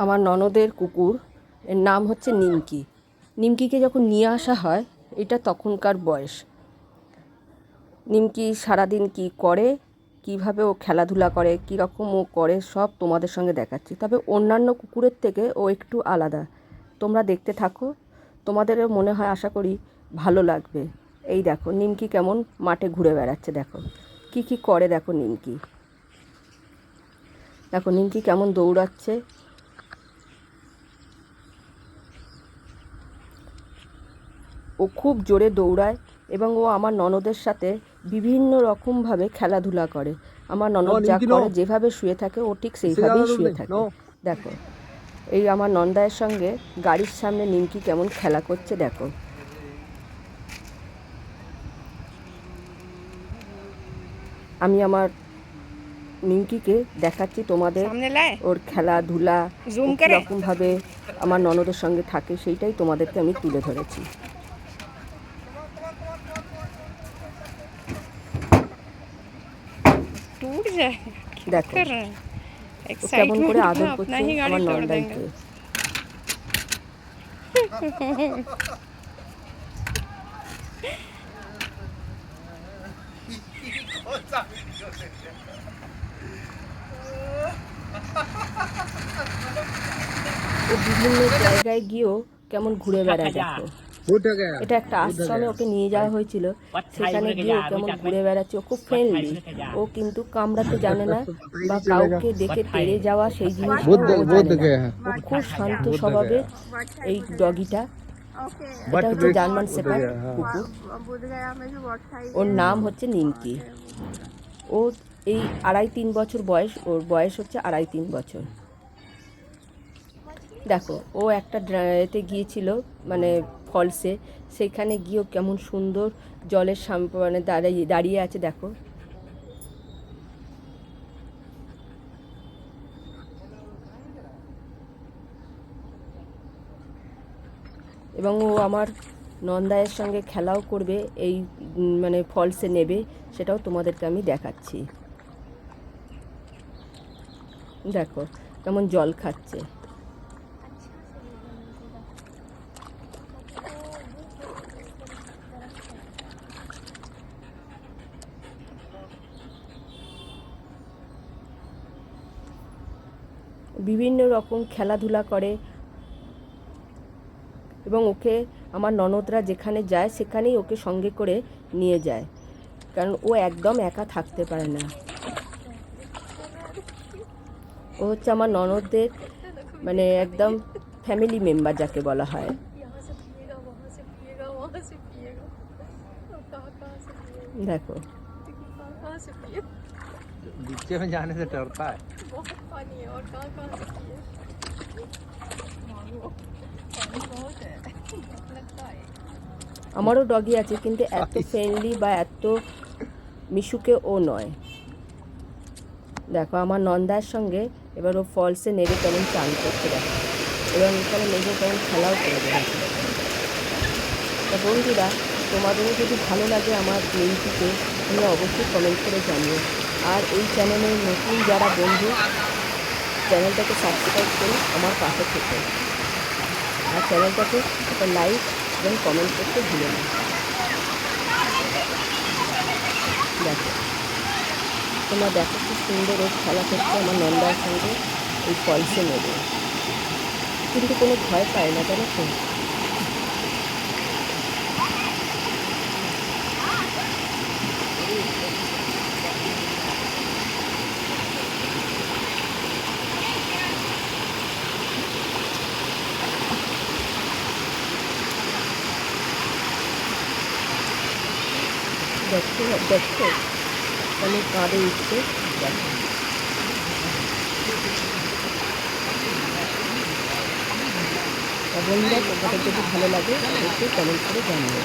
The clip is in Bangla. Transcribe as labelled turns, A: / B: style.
A: আমার ননদের কুকুর, এর নাম হচ্ছে নিমকি। নিমকিকে যখন নিয়ে আসা হয়, এটা তখনকার বয়স। নিমকি সারাদিন কি করে, কিভাবে ও খেলাধুলা করে, কীরকম ও করে, সব তোমাদের সঙ্গে দেখাচ্ছি। তবে অন্যান্য কুকুরের থেকে ও একটু আলাদা। তোমরা দেখতে থাকো, তোমাদেরও মনে হয় আশা করি ভালো লাগবে। এই দেখো নিমকি কেমন মাঠে ঘুরে বেড়াচ্ছে, দেখো কি কি করে, দেখো নিমকি, দেখো নিমকি কেমন দৌড়াচ্ছে। ও খুব জোরে দৌড়ায় এবং ও আমার ননদের সাথে বিভিন্ন রকমভাবে খেলাধুলা করে। আমার ননদ যা করে, যেভাবে শুয়ে থাকে ও ঠিক সেইভাবেই শুয়ে থাকে। দেখো এই আমার নন্দায়ের সঙ্গে গাড়ির সামনে নিমকি কেমন খেলা করছে, দেখো। আমি আমার নিমকিকে দেখাচ্ছি তোমাদের, ওর খেলাধুলা কীরকমভাবে আমার ননদের সঙ্গে থাকে, সেইটাই তোমাদেরকে আমি তুলে ধরেছি। দেখো কেমন করে আদর করছে আমার নন্দাইকে। ও বিভিন্ন জায়গায় গিয়েও কেমন ঘুরে বেড়ায়, দেখো। এটা একটা আশ্রমে ওকে নিয়ে যাওয়া হয়েছিল, সেখানে গিয়ে ও কেমন ঘুরে বেড়াচ্ছে। ও খুব ফ্রেন্ডলি, ও কিন্তু কামড়াতে জানে না বা কাউকে দেখে তেড়ে যাওয়া সেই জিনিসটা ও জানে না। ও খুব শান্ত স্বভাবের এই ডগিটা। এটা হচ্ছে জার্মান শেপার্ড কুকুর। ওর নাম হচ্ছে নিমকি। ও এই 2.5-3 বছর বয়স, ওর বয়স হচ্ছে 2.5-3 বছর। দেখো ও একটা এতে গিয়েছিল, মানে ফলসে, সেখানে গিয়েও কেমন সুন্দর জলের সামনে মানে দাঁড়িয়ে আছে, দেখো। এবং ও আমার নন্দায়ের সঙ্গে খেলাও করবে, এই মানে ফলসে নেবে, সেটাও তোমাদেরকে আমি দেখাচ্ছি। দেখো কেমন জল খাচ্ছে। বিভিন্ন রকম খেলাধুলা করে এবং ওকে আমার ননদরা যেখানে যায় সেখানেই ওকে সঙ্গে করে নিয়ে যায়, কারণ ও একদম একা থাকতে পারে না। ও হচ্ছে আমার ননদদের মানে একদম ফ্যামিলি মেম্বার যাকে বলা হয়। দেখো
B: नीचे में जाने से डरता है।
A: আমারও ডগি আছে, কিন্তু এত ফ্রেন্ডলি বা এত মিশুকে ও নয়। দেখো আমার নন্দার সঙ্গে এবার ও ফলসে নেবে কেমন চান করছে, দেখো, এবং এখানে নেবে কেমন খেলাও করে দেবে। তা বন্ধুরা, তোমাদেরও যদি ভালো লাগে আমার নিমকিকে, তোমরা অবশ্যই কমেন্ট করে জানিও। আর এই চ্যানেলের নতুন যারা বন্ধু, চ্যানেলটাকে সাবস্ক্রাইব করে আমার পাশে থেকে, আর চ্যানেলটাকে একটা লাইক এবং কমেন্ট করতে ভুলো না। দেখো তোমরা দেখো খুব সুন্দর ও খেলা করছে আমার নন্দার সঙ্গে এই ফলসে নেবে, কিন্তু কোনো ভয় পায় না, জানো তো। দেখো দেখো অনেক কাঁদে উঠছে, দেখো। বন্ধুরা, তোমাদের যদি ভালো লাগে অবশ্যই কমেন্ট করে জানিও।